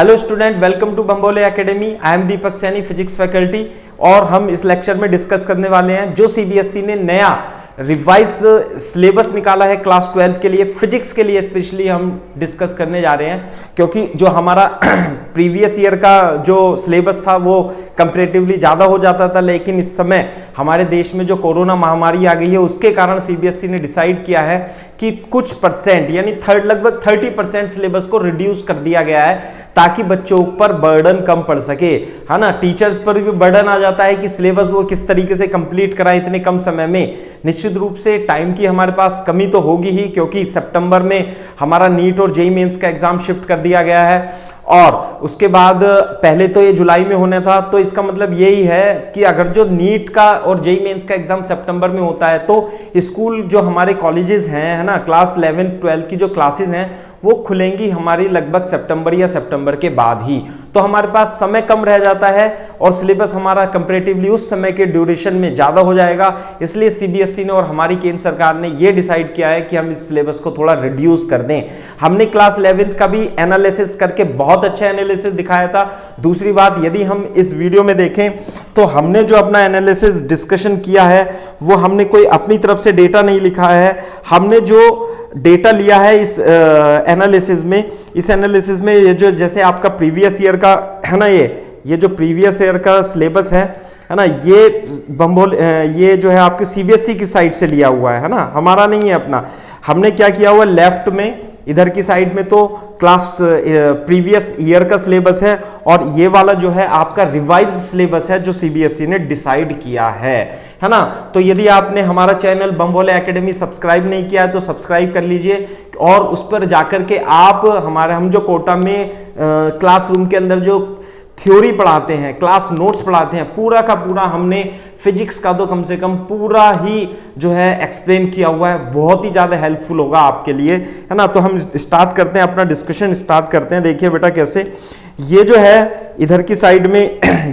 Hello student, welcome to Bambole academy. I am Deepak Saini, physics faculty. और हम इस लेक्चर में डिस्कस करने वाले हैं जो सीबीएसई ने नया रिवाइज्ड सिलेबस निकाला है क्लास 12 के लिए, फिजिक्स के लिए स्पेशली हम डिस्कस करने जा रहे हैं, क्योंकि जो हमारा प्रीवियस ईयर का जो सिलेबस था वो कंपैरेटिवली ज़्यादा हो जाता था, लेकिन इस समय हमारे देश में जो कोरोना महामारी आ गई है उसके कारण सीबीएसई ने डिसाइड किया है कि कुछ परसेंट यानी लगभग 30% सिलेबस को रिड्यूस कर दिया गया है ताकि बच्चों पर बर्डन कम पड़ सके, है ना। टीचर्स पर भी बर्डन आ जाता है कि सिलेबस वो किस तरीके से कंप्लीट कराएं इतने कम समय में। निश्चित रूप से टाइम की हमारे पास कमी तो होगी ही, क्योंकि सितंबर में हमारा नीट और जेईई मेंस का एग्जाम शिफ्ट कर दिया गया है और उसके बाद पहले तो ये जुलाई में होना था। तो इसका मतलब यही है कि अगर जो नीट का और जेईई मेंस का एग्जाम सितंबर में होता है तो स्कूल जो हमारे कॉलेजेस हैं, है ना, क्लास 11-12 की जो क्लासेस हैं वो खुलेंगी हमारी लगभग सितंबर या सितंबर के बाद ही। तो हमारे पास समय कम रह जाता है और सिलेबस हमारा कंपैरेटिवली उस समय के ड्यूरेशन में ज़्यादा हो जाएगा। इसलिए सीबीएसई ने और हमारी केंद्र सरकार ने ये डिसाइड किया है कि हम इस सिलेबस को थोड़ा रिड्यूस कर दें। हमने क्लास 11 का भी एनालिसिस करके बहुत अच्छा एनालिसिस दिखाया था। दूसरी बात, यदि हम इस वीडियो में देखें तो हमने जो अपना एनालिसिस डिस्कशन किया है वो हमने कोई अपनी तरफ से डेटा नहीं लिखा है। हमने जो डेटा लिया है इस एनालिसिस में ये जो जैसे आपका प्रीवियस ईयर का है ना, ये जो प्रीवियस ईयर का सिलेबस है ना, ये जो है आपके सीबीएसई की साइड से लिया हुआ है ना, हमारा नहीं है अपना। हमने क्या किया हुआ, लेफ्ट में इधर की साइड में तो क्लास प्रीवियस ईयर का सिलेबस है और ये वाला जो है आपका रिवाइज्ड सिलेबस है जो सीबीएसई ने डिसाइड किया है ना। तो यदि आपने हमारा चैनल बम्बोले एकेडमी सब्सक्राइब नहीं किया है तो सब्सक्राइब कर लीजिए और उस पर जाकर के आप हम जो कोटा में क्लासरूम के अंदर जो थ्योरी पढ़ाते हैं, क्लास नोट्स पढ़ाते हैं, पूरा का पूरा हमने फिजिक्स का तो कम से कम पूरा ही जो है एक्सप्लेन किया हुआ है। बहुत ही ज़्यादा हेल्पफुल होगा आपके लिए, है ना। तो हम स्टार्ट करते हैं, अपना डिस्कशन स्टार्ट करते हैं। देखिए बेटा कैसे, ये जो है इधर की साइड में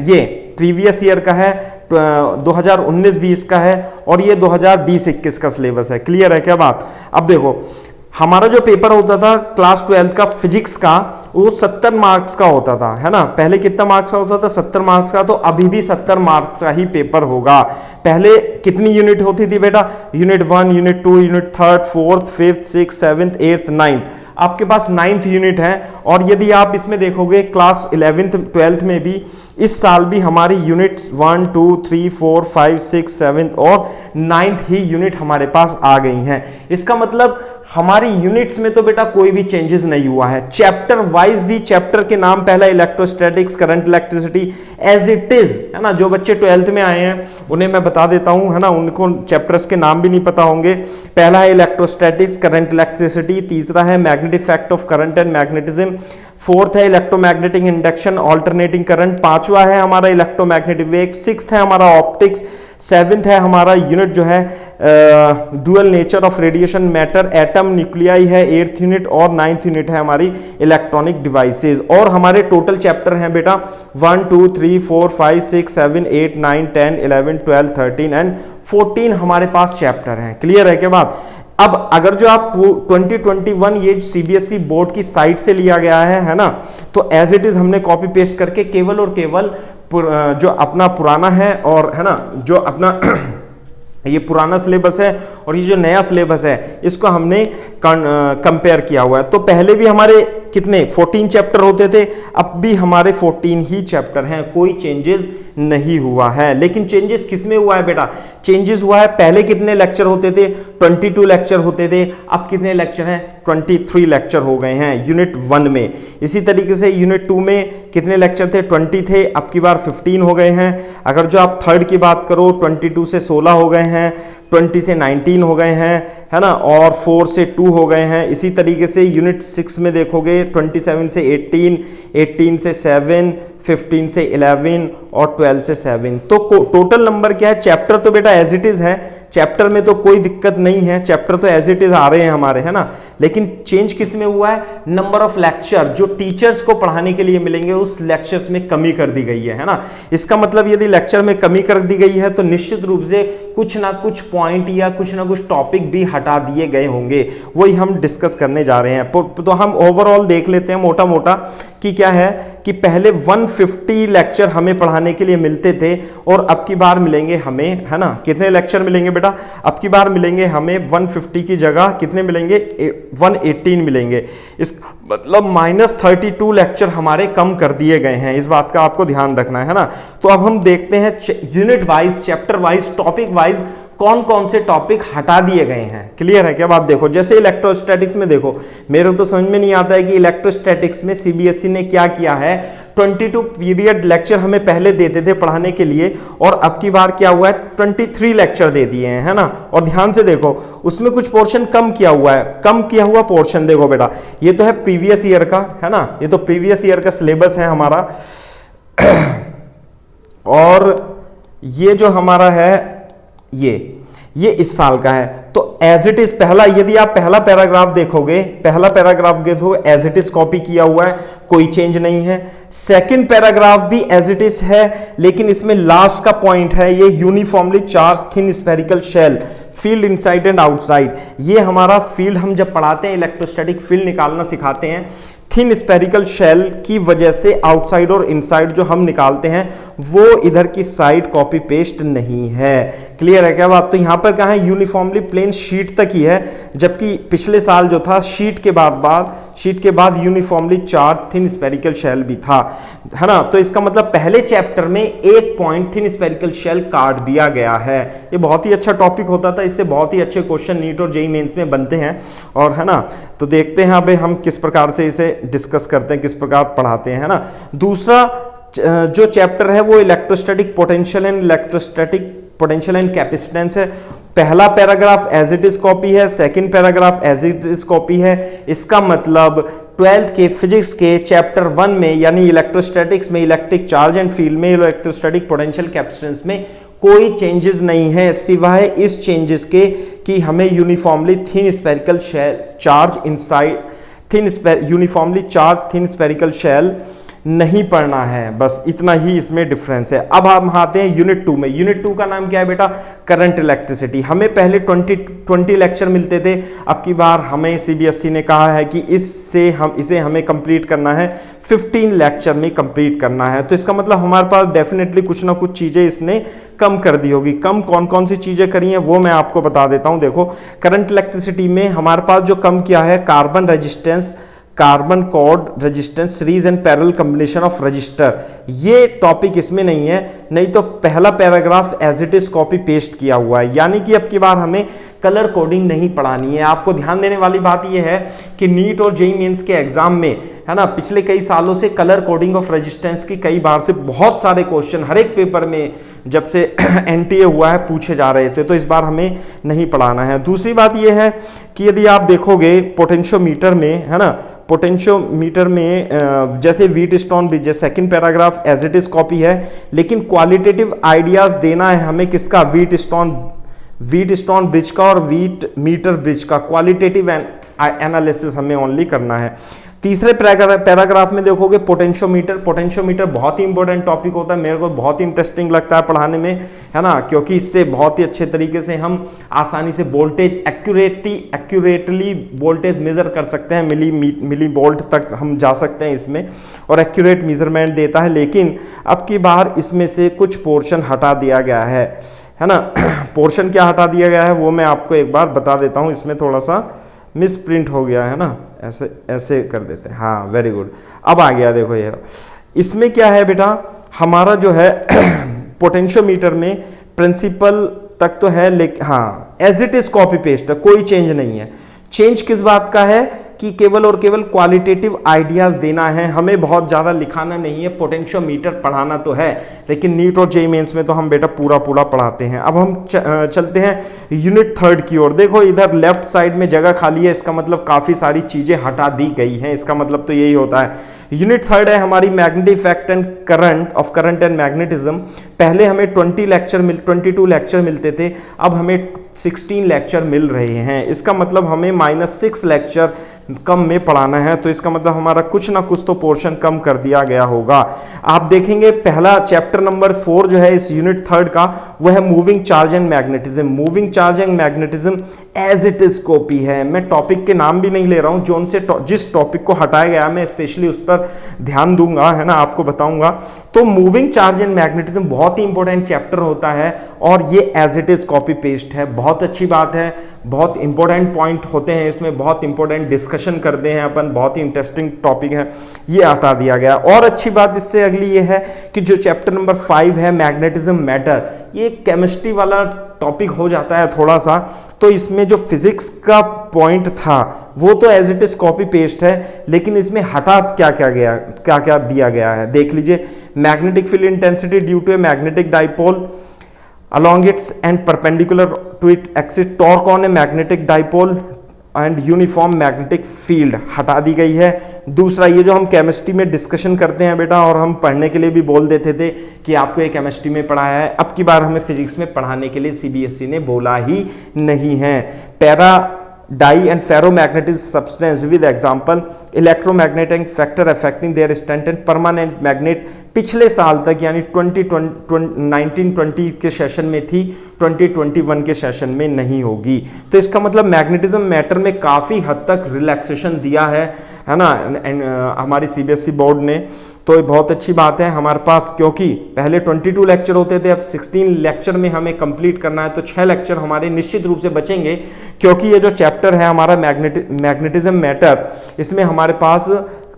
ये प्रीवियस ईयर का है, 2019-20 का है और ये 2020-21 का सिलेबस है। क्लियर है क्या बात? अब देखो, हमारा जो पेपर होता था क्लास 12 का फिजिक्स का वो 70 मार्क्स का होता था, है ना। पहले कितना मार्क्स का होता था? 70 मार्क्स का। तो अभी भी 70 मार्क्स का ही पेपर होगा। पहले कितनी यूनिट होती थी बेटा? Unit 1, unit 2, unit 3, 4, 5, 6, 7, 8, 9। आपके पास 9th यूनिट है। और यदि आप इसमें देखोगे क्लास 11th 12th में भी इस साल भी हमारी यूनिट्स 1, 2, 3, 4, 5, 6, 7 और 9th ही यूनिट हमारे पास आ गई हैं। इसका मतलब हमारी यूनिट्स में तो बेटा कोई भी चेंजेस नहीं हुआ है। चैप्टर वाइज भी, चैप्टर के नाम पहला electrostatics, current electricity as it is, है ना। जो बच्चे 12th में आए हैं उन्हें मैं बता देता हूं, है ना, उनको चैप्टर्स के नाम भी नहीं पता होंगे। पहला है इलेक्ट्रोस्टैटिक्स, करंट इलेक्ट्रिसिटी। तीसरा है magnetic effect of current and magnetism. Fourth है इलेक्ट्रोमैग्नेटिक इंडक्शन, ऑल्टरनेटिंग करंट। पांचवा है हमारा इलेक्ट्रोमैग्नेटिक वेव। सिक्स्थ है हमारा ऑप्टिक्स। सेवेंथ है हमारा यूनिट जो है dual nature of radiation matter, atom, nuclei है 8th यूनिट। और 9th यूनिट है हमारी इलेक्ट्रॉनिक डिवाइसेस। और हमारे टोटल चैप्टर हैं बेटा 1, 2, 3, 4, 5, 6, 7, 8, 9, 10, 11, 12, 13 एंड 14 हमारे पास चैप्टर हैं। क्लियर है क्या बात? अब अगर जो आप 2021 ये सीबीएसई बोर्ड की साइट से लिया गया है ना, तो एज इट इज हमने कॉपी पेस्ट करके केवल और केवल जो अपना पुराना है और, है ना, जो अपना ये पुराना सिलेबस है और ये जो नया सिलेबस है इसको हमने कंपेयर किया हुआ है। तो पहले भी हमारे कितने 14 चैप्टर होते थे, अब भी हमारे 14 ही चैप्टर हैं, कोई चेंजेस नहीं हुआ है। लेकिन चेंजेस किस में हुआ है बेटा? चेंजेस हुआ है, पहले कितने लेक्चर होते थे? 22 लेक्चर होते थे, अब कितने लेक्चर हैं? 23 लेक्चर हो गए हैं यूनिट 1 में। इसी तरीके से यूनिट 2 में कितने लेक्चर थे? 20 थे, अब की बार 15 हो गए हैं। अगर जो आप थर्ड की बात करो 22 से 16 हो गए हैं, 20 से 19 हो गए हैं, है ना, और 4 से 2 हो गए हैं। इसी तरीके से यूनिट 6 में देखोगे 27 से 18, 18 से 7, 15 से 11 और 12 से 7। तो टोटल नंबर क्या है? चैप्टर तो बेटा एज इट इज है, चैप्टर में तो कोई दिक्कत नहीं है, चैप्टर तो एज इट इज आ रहे हैं हमारे, है ना। लेकिन चेंज किस में हुआ है? नंबर ऑफ लेक्चर जो टीचर्स को पढ़ाने के लिए मिलेंगे उस लेक्चर्स में कमी कर दी गई है ना। इसका मतलब यदि लेक्चर में कमी कर दी गई है तो निश्चित रूप से कुछ ना कुछ पॉइंट या कुछ ना कुछ टॉपिक भी हटा दिए गए होंगे, वही हम डिस्कस करने जा रहे हैं। तो हम ओवरऑल देख लेते हैं मोटा मोटा कि क्या है कि पहले 150 लेक्चर हमें पढ़ाने के लिए मिलते थे और अब की बार मिलेंगे हमें, है ना, कितने लेक्चर मिलेंगे बेटा? अब की बार मिलेंगे हमें 150 की जगह कितने मिलेंगे? 118 मिलेंगे। इस मतलब -32 लेक्चर हमारे कम कर दिए गए हैं, इस बात का आपको ध्यान रखना है ना। तो अब हम देखते हैं unit wise, chapter wise, topic wise कौन कौन से टॉपिक हटा दिए गए हैं। क्लियर है क्या बात? देखो जैसे इलेक्ट्रोस्टैटिक्स में देखो, मेरे तो समझ में नहीं आता है कि इलेक्ट्रोस्टैटिक्स में सीबीएसई ने क्या किया है। 22 पीरियड लेक्चर हमें पहले देते थे पढ़ाने के लिए और अब की बार क्या हुआ है? 23 लेक्चर दे दिए हैं, है ना। और ध्यान से देखो उसमें कुछ पोर्शन कम किया हुआ है। कम किया हुआ पोर्शन देखो बेटा, ये तो है प्रीवियस ईयर का, है ना, ये तो प्रीवियस ईयर का सिलेबस है हमारा और ये जो हमारा है ये इस साल का है। तो एज इट इज पहला, यदि आप पहला पैराग्राफ देखोगे, एज इट इज कॉपी किया हुआ है, कोई चेंज नहीं है। सेकंड पैराग्राफ भी एज इट इज है, लेकिन इसमें लास्ट का पॉइंट है ये uniformly charge thin spherical shell field inside and outside. ये हमारा फील्ड, हम जब पढ़ाते हैं इलेक्ट्रोस्टैटिक फील्ड निकालना सिखाते हैं, थिन स्फेरिकल शेल की वजह से आउटसाइड और इनसाइड जो हम निकालते हैं वो इधर की साइड कॉपी पेस्ट नहीं है। क्लियर है क्या बात? तो यहां पर कहा है यूनिफॉर्मली प्लेन शीट तक ही है, जबकि पिछले साल जो था शीट के बाद uniformly charge thin spherical shell भी था, है ना। तो इसका मतलब पहले चैप्टर में एक पॉइंट थिन स्फेरिकल शेल काट दिया गया है। ये बहुत ही अच्छा टॉपिक होता था, इससे बहुत ही अच्छे क्वेश्चन नीट और जेईई मेंस में बनते हैं, और है ना। तो देखते हैं अभी हम किस प्रकार से इसे डिस्कस करते हैं, किस प्रकार पढ़ाते हैं, है ना। दूसरा जो चैप्टर है वो इलेक्ट्रोस्टैटिक पोटेंशियल एंड कैपेसिटेंस है। पहला paragraph as it is copy है, second paragraph as it is copy है। इसका मतलब 12th के फिजिक्स के चैप्टर 1 में यानी इलेक्ट्रोस्टैटिक्स में, इलेक्ट्रिक चार्ज एंड फील्ड में, इलेक्ट्रोस्टैटिक पोटेंशियल कैपेसिटेंस में कोई चेंजेस नहीं है, सिवाय इस चेंजेस के कि हमें uniformly thin spherical charge inside uniformly charge thin spherical shell नहीं पढ़ना है, बस इतना ही इसमें डिफरेंस है। अब हम आते हैं यूनिट 2 में। यूनिट 2 का नाम क्या है बेटा? Current electricity. हमें पहले 20 लेक्चर मिलते थे, अब की बार हमें सीबीएसई ने कहा है कि इसे हमें कंप्लीट करना है, 15 लेक्चर में कंप्लीट करना है। तो इसका मतलब हमारे पास डेफिनेटली कुछ ना कुछ चीजें इसने कम कर दी होगी। कम कौन कौन सी चीजें करी हैं वो मैं आपको बता देता हूं। देखो करंट इलेक्ट्रिसिटी में हमारे पास जो कम किया है, carbon resistance, carbon cord resistance, series and parallel combination of register, ये टॉपिक इसमें नहीं है। नहीं तो पहला paragraph as it is copy paste किया हुआ है, यानी कि अब की बार हमें कलर कोडिंग नहीं पढ़ानी है। आपको ध्यान देने वाली बात यह है कि नीट और जेईई मेंस के एग्जाम में, है ना, पिछले कई सालों से कलर कोडिंग ऑफ रेजिस्टेंस की कई बार से बहुत सारे क्वेश्चन हर एक पेपर में जब से एनटीए हुआ है पूछे जा रहे थे, तो इस बार हमें नहीं पढ़ाना है। दूसरी बात यह है कि यदि आप देखोगे पोटेंशियोमीटर में, है ना, पोटेंशियोमीटर में जैसे Wheatstone bridge, second paragraph as it is copy है, लेकिन क्वालिटेटिव आइडियाज देना है हमें किसका? व्हीटस्टोन ब्रिज का और व्हीट मीटर ब्रिज का क्वालिटेटिव एनालिसिस हमें ओनली करना है। तीसरे पैराग्राफ में देखोगे पोटेंशियोमीटर बहुत ही इंपॉर्टेंट टॉपिक होता है, मेरे को बहुत ही इंटरेस्टिंग लगता है पढ़ाने में, है ना, क्योंकि इससे बहुत ही अच्छे तरीके से हम आसानी से वोल्टेज एक्यूरेटली वोल्टेज मेजर कर सकते हैं, मिली वोल्ट तक हम जा सकते हैं इसमें, और एक्यूरेट मेजरमेंट देता है। लेकिन अब की बार इसमें से कुछ पोर्शन हटा दिया गया है ना। पोर्शन क्या हटा दिया गया है वो मैं आपको एक बार बता देता हूँ। इसमें थोड़ा सा मिस प्रिंट हो गया है ना, ऐसे कर देते हैं, हाँ वेरी गुड, अब आ गया। देखो ये इसमें क्या है बेटा, हमारा जो है पोटेंशियोमीटर में प्रिंसिपल तक तो है, लेकिन हाँ as it is copy paste है, कोई चेंज नहीं है। चेंज किस बात का है कि केवल और केवल क्वालिटेटिव आइडियाज देना है, हमें बहुत ज़्यादा लिखाना नहीं है। पोटेंशियोमीटर पढ़ाना तो है, लेकिन नीट और जेईई मेंस में तो हम बेटा पूरा पूरा पढ़ाते हैं। अब हम चलते हैं यूनिट थर्ड की ओर। देखो इधर लेफ्ट साइड में जगह खाली है, इसका मतलब काफ़ी सारी चीज़ें हटा दी गई हैं, इसका मतलब तो यही होता है। यूनिट थर्ड है हमारी magnetic effect and current of current and magnetism. पहले हमें 22 लेक्चर मिलते थे, अब हमें 16 लेक्चर मिल रहे हैं। इसका मतलब हमें -6 लेक्चर कम में पढ़ाना है, तो इसका मतलब हमारा कुछ ना कुछ तो पोर्शन कम कर दिया गया होगा। आप देखेंगे पहला चैप्टर नंबर 4 जो है इस यूनिट थर्ड का, वह है moving charge and magnetism. Moving charge and magnetism as it is copy है। मैं टॉपिक के नाम भी नहीं ले रहा हूं, जो उनसे जिस टॉपिक को हटाया गया मैं स्पेशली उस पर ध्यान दूंगा, है ना, आपको बताऊंगा। तो मूविंग चार्ज एंड मैग्नेटिज्म बहुत ही इंपॉर्टेंट चैप्टर होता है और ये as it is copy paste है। बहुत अच्छी बात है, बहुत इंपॉर्टेंट पॉइंट होते हैं इसमें, बहुत इंपॉर्टेंट डिस्कशन करते हैं अपन, बहुत ही इंटरेस्टिंग टॉपिक है, ये हटा दिया गया। और अच्छी बात इससे अगली ये है कि जो चैप्टर नंबर 5 है मैग्नेटिज्म मैटर, ये केमिस्ट्री वाला टॉपिक हो जाता है थोड़ा सा, तो इसमें जो फिजिक्स का पॉइंट था वो तो as it is copy paste है, लेकिन इसमें हटा क्या क्या दिया गया है देख लीजिए। Magnetic field intensity due to a magnetic dipole along its and perpendicular to its axis, torque on a magnetic dipole and uniform magnetic field हटा दी गई है। दूसरा ये जो हम केमिस्ट्री में डिस्कशन करते हैं बेटा, और हम पढ़ने के लिए भी बोल देते थे कि आपको ये केमिस्ट्री में पढ़ाया है, अब की बार हमें फिजिक्स में पढ़ाने के लिए सीबीएसई ने बोला ही नहीं है। Para dia and ferromagnetic substance with example electromagnetic factor affecting their strength and permanent magnet, पिछले साल तक यानी 1920 के सेशन में थी, 2021 के सेशन में नहीं होगी। तो इसका मतलब मैग्नेटिज्म मैटर में काफ़ी हद तक रिलैक्सेशन दिया है ना हमारी सीबीएसई बोर्ड ने, तो ये बहुत अच्छी बात है हमारे पास, क्योंकि पहले 22 लेक्चर होते थे, अब 16 लेक्चर में हमें कंप्लीट करना है, तो 6 लेक्चर हमारे निश्चित रूप से बचेंगे, क्योंकि ये जो चैप्टर है हमारा मैग्नेटिज्म मैटर, इसमें हमारे पास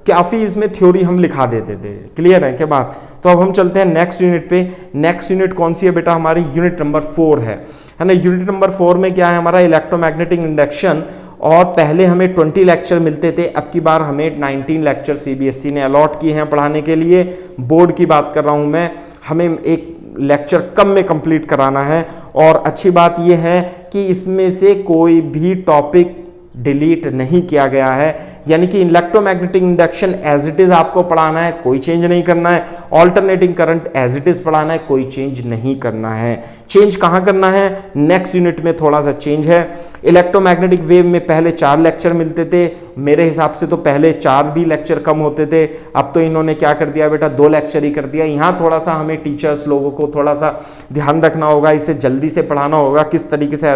काफ़ी इसमें थ्योरी हम लिखा देते थे। क्लियर है क्या बात? तो अब हम चलते हैं नेक्स्ट यूनिट पे। नेक्स्ट यूनिट कौन सी है बेटा? हमारी यूनिट नंबर 4 है ना। यूनिट नंबर 4 में क्या है हमारा? Electromagnetic induction. और पहले हमें 20 लेक्चर मिलते थे, अब की बार हमें 19 लेक्चर सीबीएसई ने अलॉट किए हैं पढ़ाने के लिए। बोर्ड की बात कर रहा हूं मैं, हमें एक लेक्चर कम में कंप्लीट कराना है। और अच्छी बात यह है कि इसमें से कोई भी टॉपिक डिलीट नहीं किया गया है, यानी कि electromagnetic induction as it is आपको पढ़ाना है, कोई चेंज नहीं करना है। Alternating current as it is पढ़ाना है, कोई चेंज नहीं करना है। चेंज कहां करना है? नेक्स्ट यूनिट में थोड़ा सा चेंज है। इलेक्ट्रोमैग्नेटिक वेव में पहले 4 लेक्चर मिलते थे, मेरे हिसाब से तो पहले 4 भी लेक्चर कम होते थे, अब तो इन्होंने क्या कर दिया बेटा? 2 लेक्चर ही कर दिया। यहाँ थोड़ा सा हमें टीचर्स लोगों को थोड़ा सा ध्यान रखना होगा, इसे जल्दी से पढ़ाना होगा, किस तरीके से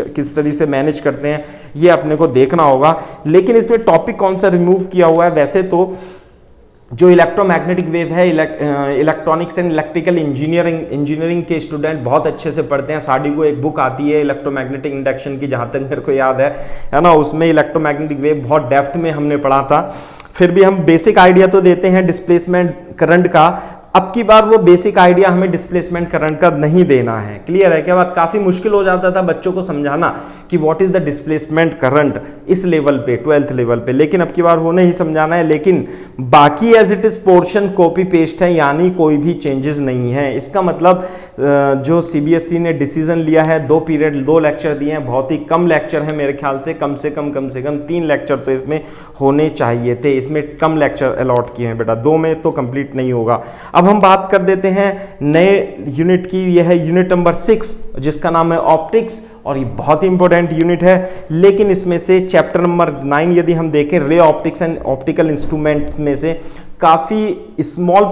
किस तरीके से मैनेज करते हैं ये अपने को देखना होगा। लेकिन इसमें टॉपिक कौन सा रिमूव किया हुआ है? वैसे तो जो इलेक्ट्रोमैग्नेटिक वेव है, इलेक्ट्रॉनिक्स एंड इलेक्ट्रिकल इंजीनियरिंग के स्टूडेंट बहुत अच्छे से पढ़ते हैं। साडी को एक बुक आती है इलेक्ट्रोमैग्नेटिक इंडक्शन की, जहाँ तक मेरे को याद है ना, उसमें इलेक्ट्रोमैग्नेटिक वेव बहुत डेप्थ में हमने पढ़ा था। फिर भी हम बेसिक आइडिया तो देते हैं डिस्प्लेसमेंट करंट का, अब की बार वो बेसिक आइडिया हमें डिस्प्लेसमेंट करंट का नहीं देना है। क्लियर है क्या बात? काफ़ी मुश्किल हो जाता था बच्चों को समझाना कि what is the displacement current इस लेवल पे, 12th लेवल पे, लेकिन अब की बार वो नहीं समझाना है। लेकिन बाकी as it is portion copy paste है, यानी कोई भी चेंजेस नहीं है। इसका मतलब जो सीबीएसई ने डिसीजन लिया है, 2 पीरियड 2 लेक्चर दिए हैं, बहुत ही कम लेक्चर है मेरे ख्याल से, कम से कम 3 लेक्चर तो इसमें होने चाहिए थे, इसमें कम लेक्चर अलॉट किए हैं बेटा, 2 में तो कंप्लीट नहीं होगा। अब हम बात कर देते हैं नए यूनिट की, यह है यूनिट नंबर 6 जिसका नाम है ऑप्टिक्स, और ये बहुत ही इंपॉर्टेंट यूनिट है। लेकिन इसमें से चैप्टर नंबर 9 यदि हम देखें, ray optics and optical instruments में से काफ़ी स्मॉल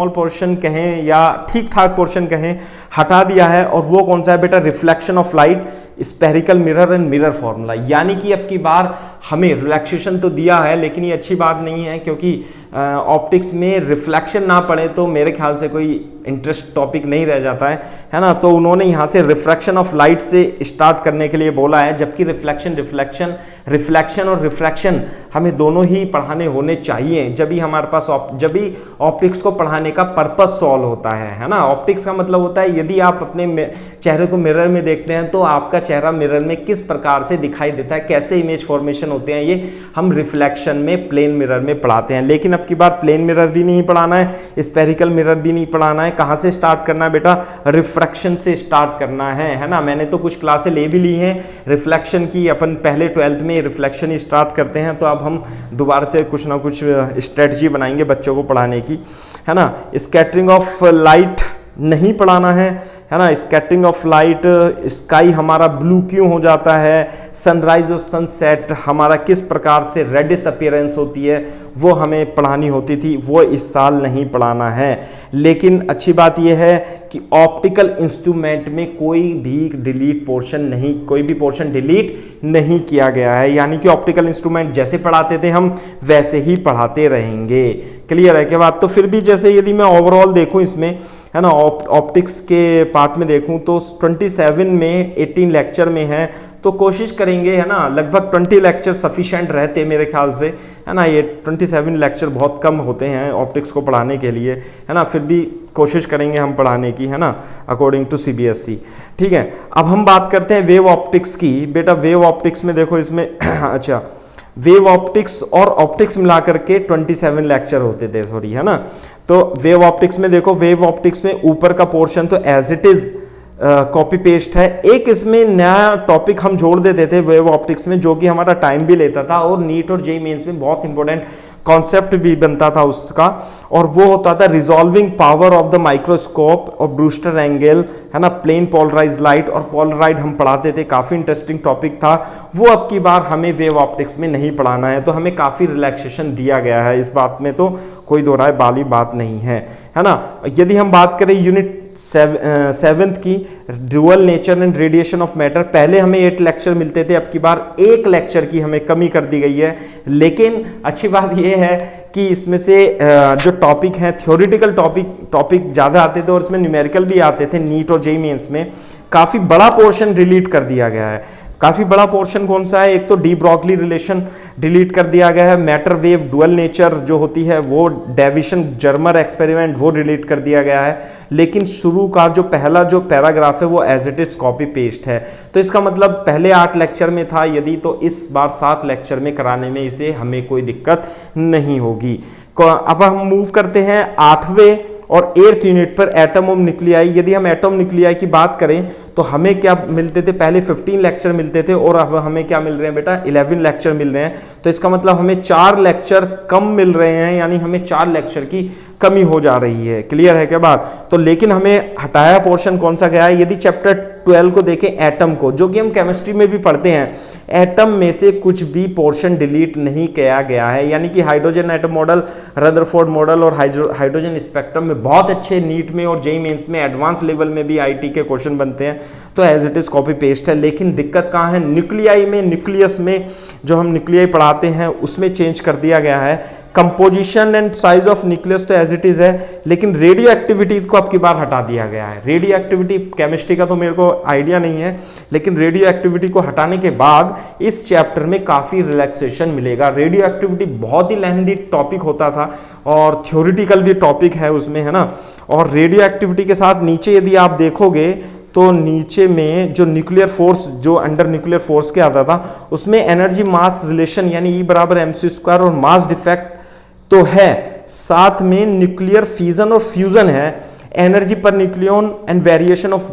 पोर्शन कहें या ठीक ठाक पोर्शन कहें हटा दिया है, और वो कौन सा है बेटा? Reflection of light, spherical mirror and mirror formula. यानी कि अब की बार हमें रिलैक्सेशन तो दिया है, लेकिन ये अच्छी बात नहीं है, क्योंकि ऑप्टिक्स में रिफ्लेक्शन ना पड़े तो मेरे ख्याल से कोई इंटरेस्ट टॉपिक नहीं रह जाता है ना। तो उन्होंने यहाँ से रिफ्रैक्शन ऑफ लाइट से स्टार्ट करने के लिए बोला है, जबकि रिफ्लेक्शन और रिफ्रैक्शन हमें दोनों ही पढ़ाने होने चाहिए, जब भी हमारे पास जब भी ऑप्टिक्स को पढ़ाने का पर्पस सॉल्व होता है ना। ऑप्टिक्स का मतलब होता है यदि आप अपने चेहरे को मिरर में देखते हैं तो आपका चेहरा मिरर में किस प्रकार से दिखाई देता है, कैसे इमेज फॉर्मेशन होते हैं, ये हम रिफ्लेक्शन में प्लेन मिरर में पढ़ाते हैं। लेकिन अब की बार प्लेन मिरर भी नहीं पढ़ाना है, स्पेरिकल मिरर भी नहीं पढ़ाना है। कहाँ से स्टार्ट करना है बेटा, रिफ्रैक्शन से स्टार्ट करना है ना। मैंने तो कुछ क्लासें ले भी ली हैं रिफ्लेक्शन की, अपन पहले 12th में रिफ्लेक्शन ही स्टार्ट करते हैं, तो अब हम दोबारा से कुछ ना कुछ स्ट्रेटजी बनाएंगे बच्चों को पढ़ाने की, है ना। स्कैटरिंग ऑफ लाइट नहीं पढ़ाना है ना। स्कैटरिंग ऑफ लाइट, स्काई हमारा ब्लू क्यों हो जाता है, सनराइज और सनसेट हमारा किस प्रकार से रेडिश अपीयरेंस होती है, वो हमें पढ़ानी होती थी, वो इस साल नहीं पढ़ाना है। लेकिन अच्छी बात यह है कि ऑप्टिकल इंस्ट्रूमेंट में कोई भी डिलीट पोर्शन नहीं, कोई भी पोर्शन डिलीट नहीं किया गया है, यानी कि ऑप्टिकल इंस्ट्रूमेंट जैसे पढ़ाते थे हम वैसे ही पढ़ाते रहेंगे। क्लियर है क्या बात। तो फिर भी जैसे यदि मैं ओवरऑल देखूं इसमें, है ना, ऑप्टिक्स के पार्ट में देखूं तो 27 में 18 लेक्चर में है, तो कोशिश करेंगे, है ना, लगभग 20 लेक्चर सफिशिएंट रहते मेरे ख्याल से, है ना। ये 27 लेक्चर बहुत कम होते हैं ऑप्टिक्स को पढ़ाने के लिए, है ना। फिर भी कोशिश करेंगे हम पढ़ाने की, है ना, अकॉर्डिंग टू CBSE। ठीक है, अब हम बात करते हैं वेव ऑप्टिक्स की। बेटा वेव ऑप्टिक्स में देखो इसमें अच्छा, वेव ऑप्टिक्स और ऑप्टिक्स मिलाकर के 27 लेक्चर होते थे, सॉरी, है ना। तो वेव ऑप्टिक्स में देखो, वेव ऑप्टिक्स में ऊपर का पोर्शन तो as it is copy paste है। एक इसमें नया टॉपिक हम जोड़ देते थे वेव ऑप्टिक्स में, जो कि हमारा टाइम भी लेता था और नीट और जेईई मेंस में बहुत इंपॉर्टेंट कॉन्सेप्ट भी बनता था उसका, और वो होता था resolving power of the microscope और ब्रूस्टर एंगल, है ना, प्लेन पोलराइज लाइट और पोलराइड हम पढ़ाते थे। काफ़ी इंटरेस्टिंग टॉपिक था वो। अब की बार हमें वेव ऑप्टिक्स में नहीं पढ़ाना है, तो हमें काफ़ी रिलैक्सेशन दिया गया है, इस बात में तो कोई दो राय वाली बात नहीं है ना। यदि हम बात करें यूनिट 7th की, dual nature and radiation of matter, पहले हमें 8 लेक्चर मिलते थे, अब की बार 1 लेक्चर की हमें कमी कर दी गई है। लेकिन अच्छी बात यह है कि इसमें से जो टॉपिक हैं, थ्योरेटिकल टॉपिक ज़्यादा आते थे और इसमें न्यूमेरिकल भी आते थे नीट और जेईई मेंस में। काफ़ी बड़ा पोर्शन डिलीट कर दिया गया है। काफ़ी बड़ा पोर्शन कौन सा है, एक तो डी ब्रॉगली रिलेशन डिलीट कर दिया गया है, मैटर वेव डुअल नेचर जो होती है वो, डेविशन जर्मर एक्सपेरिमेंट वो डिलीट कर दिया गया है। लेकिन शुरू का जो पहला जो पैराग्राफ है वो as it is copy paste है। तो इसका मतलब पहले 8 लेक्चर में था यदि, तो इस बार 7 लेक्चर में कराने में इसे हमें कोई दिक्कत नहीं होगी। अब हम मूव करते हैं 8वें और 8th यूनिट पर, एटम ऑफ न्यूक्लियाई। यदि हम एटम न्यूक्लियाई की बात करें तो हमें क्या मिलते थे, पहले 15 लेक्चर मिलते थे और अब हमें क्या मिल रहे हैं बेटा, 11 लेक्चर मिल रहे हैं। तो इसका मतलब हमें 4 लेक्चर कम मिल रहे हैं, यानी हमें 4 लेक्चर की कमी हो जा रही है। क्लियर है क्या बात। तो लेकिन हमें हटाया पोर्शन कौन सा गया है, यदि चैप्टर 12 को देखें, एटम को, जो कि हम केमिस्ट्री में भी पढ़ते हैं, एटम में से कुछ भी पोर्शन डिलीट नहीं किया गया है। यानी कि hydrogen atom model, Rutherford model और हाइड्रोजन स्पेक्ट्रम में बहुत अच्छे नीट में और जेईई मेंस में एडवांस लेवल में भी आईटी के क्वेश्चन बनते हैं, तो as it is copy paste है। लेकिन दिक्कत कहाँ है, न्यूक्लियाई में, न्यूक्लियस में जो हम न्यूक्लियाई पढ़ाते हैं उसमें चेंज कर दिया गया है। Composition and size of nucleus तो एज इट इज है, लेकिन रेडियो एक्टिविटी को अब की बार हटा दिया गया है। रेडियो एक्टिविटी, केमिस्ट्री का तो मेरे को आइडिया नहीं है, लेकिन रेडियो एक्टिविटी को हटाने के बाद इस चैप्टर में काफी रिलैक्सेशन मिलेगा। रेडियो एक्टिविटी बहुत ही लेंथी टॉपिक होता था और थ्योरेटिकल भी टॉपिक है उसमें, है ना। और रेडियो एक्टिविटी के साथ नीचे यदि आप देखोगे तो नीचे में जो न्यूक्लियर फोर्स, जो अंडर न्यूक्लियर फोर्स के आता था, उसमें एनर्जी मास रिलेशन यानी E = mc² और मास डिफेक्ट तो है, साथ में न्यूक्लियर फिजन और फ्यूजन है, energy per nucleon and variation of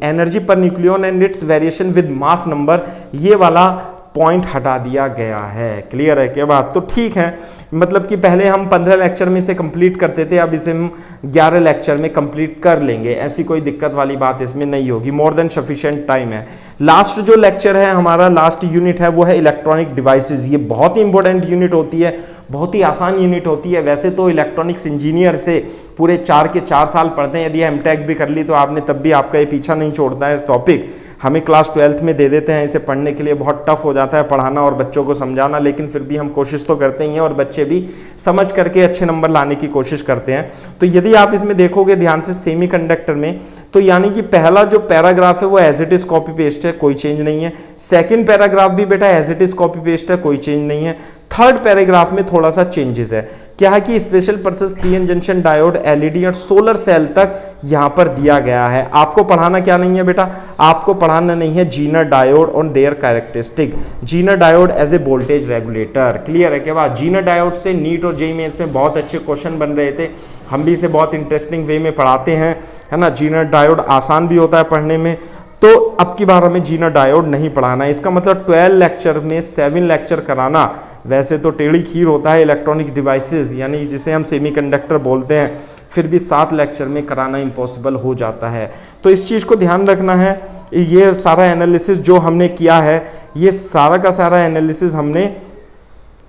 energy per nucleon and it's variation with mass number, ये वाला पॉइंट हटा दिया गया है। क्लियर है क्या बात। तो ठीक है, मतलब कि पहले हम 15 लेक्चर में इसे कंप्लीट करते थे, अब इसे हम 11 लेक्चर में कंप्लीट कर लेंगे, ऐसी कोई दिक्कत वाली बात इसमें नहीं होगी, मोर देन सफिशिएंट टाइम है। लास्ट जो लेक्चर है हमारा, लास्ट यूनिट है, वो है इलेक्ट्रॉनिक डिवाइसेस। ये बहुत ही इंपॉर्टेंट यूनिट होती है, बहुत ही आसान यूनिट होती है। वैसे तो इलेक्ट्रॉनिक्स इंजीनियर से पूरे 4 के 4 साल पढ़ते हैं, यदि एमटेक भी कर ली तो आपने, तब भी आपका ये पीछा नहीं छोड़ता है टॉपिक। हमें क्लास 12th में दे देते हैं, इसे पढ़ने के लिए बहुत टफ हो जाता है पढ़ाना और बच्चों को समझाना, लेकिन फिर भी हम कोशिश तो करते ही हैं और बच्चे भी समझ करके अच्छे नंबर लाने की कोशिश करते हैं। तो यदि आप इसमें देखोगे ध्यान से सेमीकंडक्टर में, तो यानी कि पहला जो पैराग्राफ है वो as it is copy paste है, कोई चेंज नहीं है। सेकंड पैराग्राफ भी बेटा as it is copy paste है, कोई चेंज नहीं है। थर्ड पैराग्राफ में थोड़ा सा चेंजेस है। क्या है कि special purpose PN junction diode, LED और सोलर सेल तक यहां पर दिया गया है। आपको पढ़ाना क्या नहीं है बेटा, आपको पढ़ाना नहीं है जीनर डायोड और their characteristic. Zener diode as a voltage regulator, clear है। के बाद जीनर डायोड से नीट और जेईई मेंस में बहुत अच्छे क्वेश्चन बन रहे थे, हम भी इसे बहुत इंटरेस्टिंग वे में पढ़ाते हैं, है ना। जीनर डायोड आसान भी होता है पढ़ने में, तो अब की बार हमें जीनर डायोड नहीं पढ़ाना है। इसका मतलब 12 लेक्चर में 7 लेक्चर कराना वैसे तो टेढ़ी खीर होता है इलेक्ट्रॉनिक डिवाइसेस यानी जिसे हम सेमीकंडक्टर बोलते हैं, फिर भी 7 लेक्चर में कराना इम्पॉसिबल हो जाता है। तो इस चीज़ को ध्यान रखना है। ये सारा एनालिसिस जो हमने किया है, ये सारा का सारा एनालिसिस हमने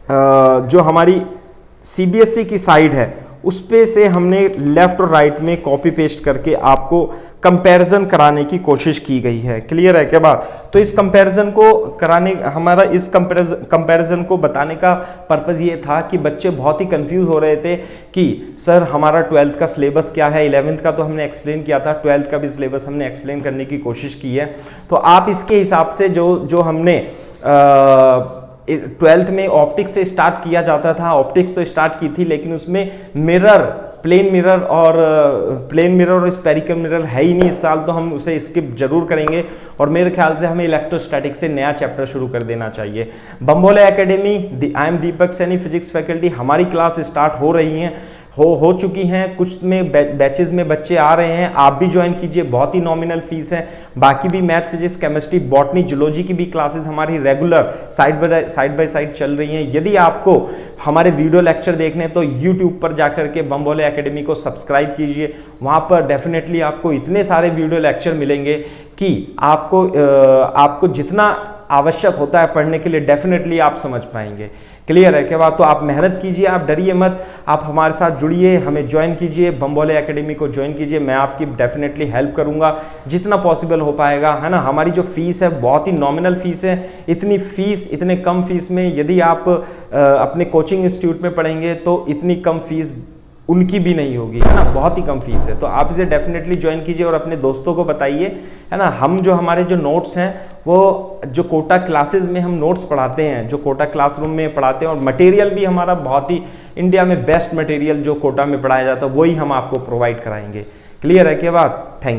जो हमारी सीबीएसई की साइड है उस पे से हमने लेफ्ट और राइट में कॉपी पेस्ट करके आपको कंपैरिजन कराने की कोशिश की गई है, क्लियर है क्या बात। तो इस कंपैरिजन को कराने हमारा इस कंपैरिजन को बताने का पर्पस ये था कि बच्चे बहुत ही कंफ्यूज हो रहे थे कि सर हमारा 12th का सिलेबस क्या है। 11th का तो हमने एक्सप्लेन किया था, 12th का भी सिलेबस हमने एक्सप्लेन करने की कोशिश की है। तो आप इसके हिसाब से जो हमने 12th में ऑप्टिक्स से स्टार्ट किया जाता था, ऑप्टिक्स तो स्टार्ट की थी लेकिन उसमें मिरर, प्लेन मिरर और स्पेरिकल मिरर है ही नहीं इस साल, तो हम उसे स्किप जरूर करेंगे और मेरे ख्याल से हमें इलेक्ट्रोस्टैटिक से नया चैप्टर शुरू कर देना चाहिए। बम्बोले academy, I am Deepak Saini, physics faculty, हमारी क्लास स्टार्ट हो रही हैं, हो चुकी हैं, कुछ में बैचेस में बच्चे आ रहे हैं, आप भी ज्वाइन कीजिए, बहुत ही नॉमिनल फीस है। बाकी भी math, physics, chemistry, botany, zoology की भी क्लासेस हमारी रेगुलर साइड बाय साइड चल रही हैं। यदि आपको हमारे वीडियो लेक्चर देखने तो यूट्यूब पर जाकर के बम्बोले एकेडमी को सब्सक्राइब कीजिए, वहाँ पर डेफिनेटली आपको इतने सारे वीडियो लेक्चर मिलेंगे कि आपको जितना आवश्यक होता है पढ़ने के लिए डेफिनेटली आप समझ पाएंगे, क्लियर है क्या बात। तो आप मेहनत कीजिए, आप डरिए मत, आप हमारे साथ जुड़िए, हमें ज्वाइन कीजिए, बम्बोले एकेडमी को ज्वाइन कीजिए, मैं आपकी डेफिनेटली हेल्प करूंगा जितना पॉसिबल हो पाएगा, है ना। हमारी जो फीस है बहुत ही नॉमिनल फीस है, इतने कम फीस में यदि आप अपने कोचिंग इंस्टीट्यूट में पढ़ेंगे तो इतनी कम फीस उनकी भी नहीं होगी, है ना, बहुत ही कम फीस है। तो आप इसे डेफिनेटली ज्वाइन कीजिए और अपने दोस्तों को बताइए, है ना। हमारे जो नोट्स हैं वो जो कोटा क्लासेस में हम नोट्स पढ़ाते हैं, जो कोटा क्लासरूम में पढ़ाते हैं, और मटेरियल भी हमारा बहुत ही इंडिया में बेस्ट मटेरियल जो कोटा में पढ़ाया जाता है वही हम आपको प्रोवाइड कराएंगे, क्लियर है क्या बात। Thank you.